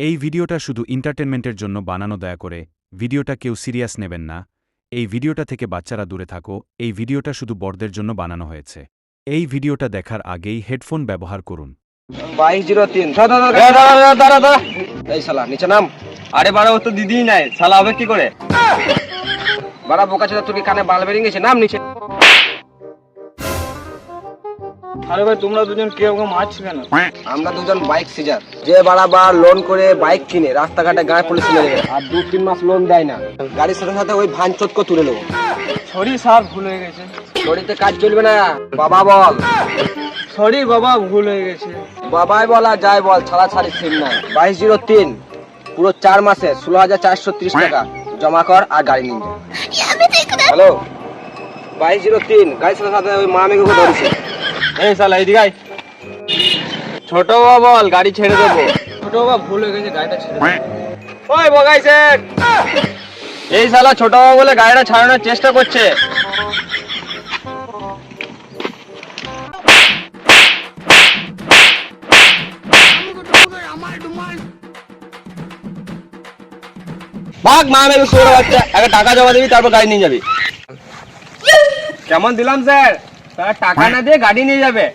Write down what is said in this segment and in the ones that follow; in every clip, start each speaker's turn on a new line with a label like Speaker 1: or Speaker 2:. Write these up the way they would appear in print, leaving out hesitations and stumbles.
Speaker 1: এই ভিডিওটা শুধু এন্টারটেনমেন্টের জন্য বানানো, দয়া করে ভিডিওটা কেউ সিরিয়াস নেবেন না। এই ভিডিওটা থেকে বাচ্চারা দূরে থাকো। এই ভিডিওটা শুধু বড়দের জন্য বানানো হয়েছে। এই ভিডিওটা দেখার আগেই হেডফোন ব্যবহার করুন।
Speaker 2: 2203 দাঁড়া এই শালা নিচে নাম।
Speaker 3: আরে বাড়া, ও তো দিদিই নাই, শালা হবে কি করে?
Speaker 2: বড় বোকা ছিল, তুই কানে বাল বেরিয়ে গেছে, নাম নিচে।
Speaker 3: আরে ভাই, তোমরা দুজন কে ওকে মারছো কেন?
Speaker 2: আমরা দুজন বাইক সিজার, যে বাড়াবার লোন করে বাইক কিনে রাস্তাঘাটে গায়ে পুলিশ মেরে দেবে, আর 2-3 মাস লোন দেয় না। গাড়ির সাথে সাথে ওই ভান চোদকে তুলে নেবো।
Speaker 3: সরি স্যার, ভুল হয়ে গেছে।
Speaker 2: শরীরতে কাজ চলবে না, বাবা বল।
Speaker 3: সরি বাবা, ভুল হয়ে গেছে।
Speaker 2: বাবাই বলা যায় বল, ছাড়া ছাড়ি সিম নাই। 2203 পুরো 4 মাসে 16,430 টাকা জমা কর আর গাড়ি নিয়ে যা। হ্যালো 2203, গাড়ির সাথে সাথে ওই মা মেয়েকে ধরেছে।
Speaker 3: এই শালা এদিকে আয়। ছোট বাবা বল, গাড়ি ছেড়ে দেবো।
Speaker 2: ছোট বাবা ভুল হয়ে গেছে, গাড়িটা ছেড়ে দে।
Speaker 3: ওই বগাইছে, এই শালা ছোট বাবা বলে গাড়িটা ছাড়ানোর চেষ্টা করছে। ভাগ মা মেরে ছোট বাচ্চা, আগে টাকা জমা দিবি, তারপর গাড়ি নিয়ে যাবি। কেমন দিলাম স্যার? তারা টাকা না দিয়ে গাড়ি নিয়ে যাবে।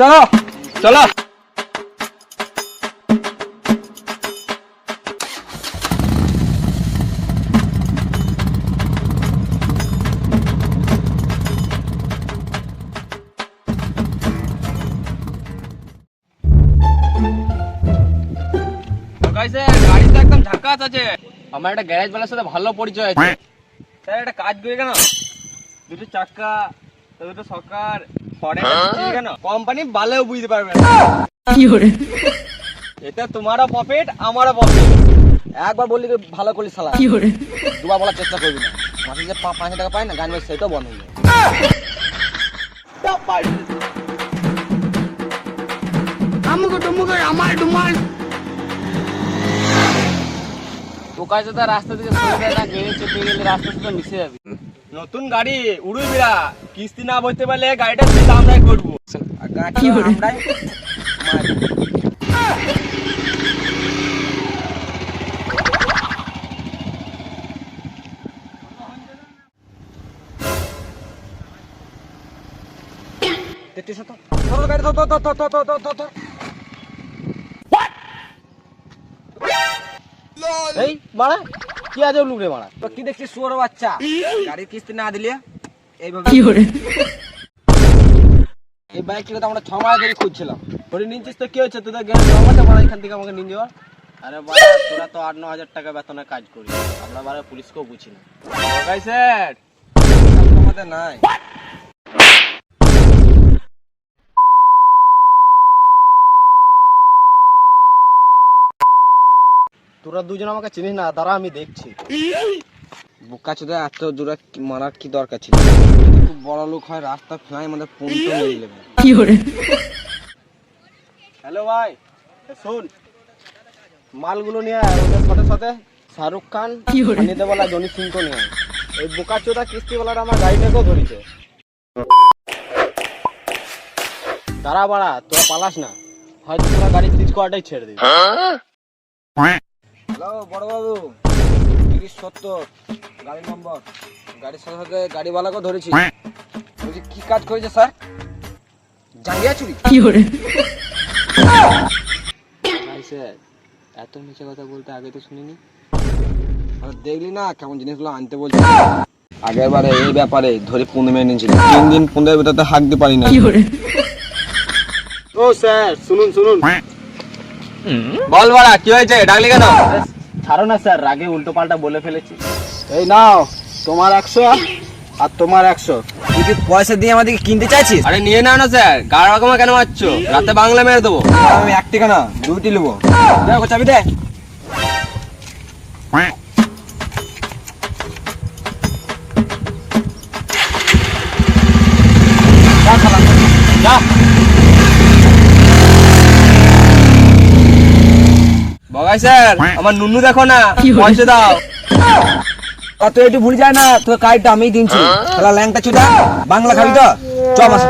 Speaker 3: চলো চলো। গাড়ি তো একদম ঝাকাস আছে। আমার একটা গ্যারেজ ওয়ালার সাথে ভালো পরিচয় আছে। স্যার একটা কাজ করে কেন, দুটো চাকা, দুটো সকার, কেন কোম্পানি বালেও বুঝতে পারবে না। এটা তোমারও প্রফিট, আমারও প্রফিট।
Speaker 2: একবার বললি ভালো করলি শালা, দুবার বলার চেষ্টা করবি না। মাসে যে 5,000 টাকা পাই না গান বাজ, সেটাও বন্ধ হয়ে যায়।
Speaker 3: বোকা চোদা রাস্তা থেকে সরে যায় না, গেড়ে চেপে গেলে রাস্তা থেকে মিশে যাবি। নতুন গাড়ি উড়ুই বিড়া, কিস্তি না বইতে পারলে গাড়িটা সেটা আমরাই করবো।
Speaker 2: আর গাড়িটা আমরাই মারি।
Speaker 3: এই মারা কি আজব লুক রে মারা।
Speaker 2: কি দেখছিস শুয়োর বাচ্চা, গাড়ির কিস্তি না দিলে এইভাবে। এই বাইকটা তো আমরা 6 মাস ধরে খুঁজছিলাম।
Speaker 3: ধরে নিচ্ছিস তো কি হচ্ছে, তোদের গ্যাস জমাতে পারা এখান থেকে আমাকে নিয়ে যাওয়া। আরে বাবা, তোরা তো 8-9 হাজার টাকা বেতনে কাজ করি, আমরা বারে পুলিশকেও বুঝি না। স্যার
Speaker 2: আমাদের নাই।
Speaker 3: তোরা দুজন আমাকে চিনিস না, দাঁড়া আমি দেখছি।
Speaker 2: বোকা চোদা এত দূরে মারার কি দরকার ছিল? খুব বড় লোক হয়, রাস্তা ফেলাই আমাদের পুনতে নিয়ে নেবে।
Speaker 3: হ্যালো ভাই, শোন, মালগুলো নিয়ে আয়, ওদের সাথে সাথে শাহরুখ খান, সানি দেওয়ালা, জনি সিংকে নিয়ে আয়। এই বোকা চোদা কিস্তিওয়ালাটা আমার গাড়িটাকেও ধরেছে। দাঁড়া বাড়া, তোরা পালাস না, হয়তো তোরা গাড়ি সিজ করাটাই ছেড়ে দিবি।
Speaker 2: হ্যালো বড় বাবু, 3070 গাড়ি নম্বর। গাড়ির সাথে সাথে গাড়িওয়ালাকেও ধরেছি। বলছি কি কাজ করেছে স্যার? জাঙ্গিয়া চুরি।
Speaker 3: ভাই স্যার, এত মিছে কথা বলতে আগে তো শুনিনি।
Speaker 2: আর দেখলি না কেমন জিনিসগুলো আনতে বলছে। আগের বারে এই ব্যাপারে ধরে পুনে মেনে নিয়েছিল, 3 দিন পুনের ভিতরে হাঁকতে পারি না।
Speaker 3: ও স্যার, শুনুন শুনুন। বল বাড়া, কি হয়েছে, ডাকলি কেন? ছাড়ো না স্যার, রাগে উল্টো পাল্টা বলে ফেলেছি। এই নাও তোমার 100 আর তোমার 100।
Speaker 2: তুই কি পয়সা দিয়ে আমাদেরকে কিনতে চাইছিস?
Speaker 3: আরে নিয়ে নাও না স্যার, গাড় রকমা কেন মারছো? রাতে বাংলা মেরে দেবো।
Speaker 2: আমি 1 টাকা না 2টি নেবো। দেখো চাবি দে।
Speaker 3: যা। বগাই স্যার, আমার নুনু দেখো না, পয়সা দাও।
Speaker 2: অত একটু ভুলে যায় না, তোর কাজটা আমি দিনছি। তাহলে ল্যাংটা চুদা বাংলা খাবি তো? চ মাসে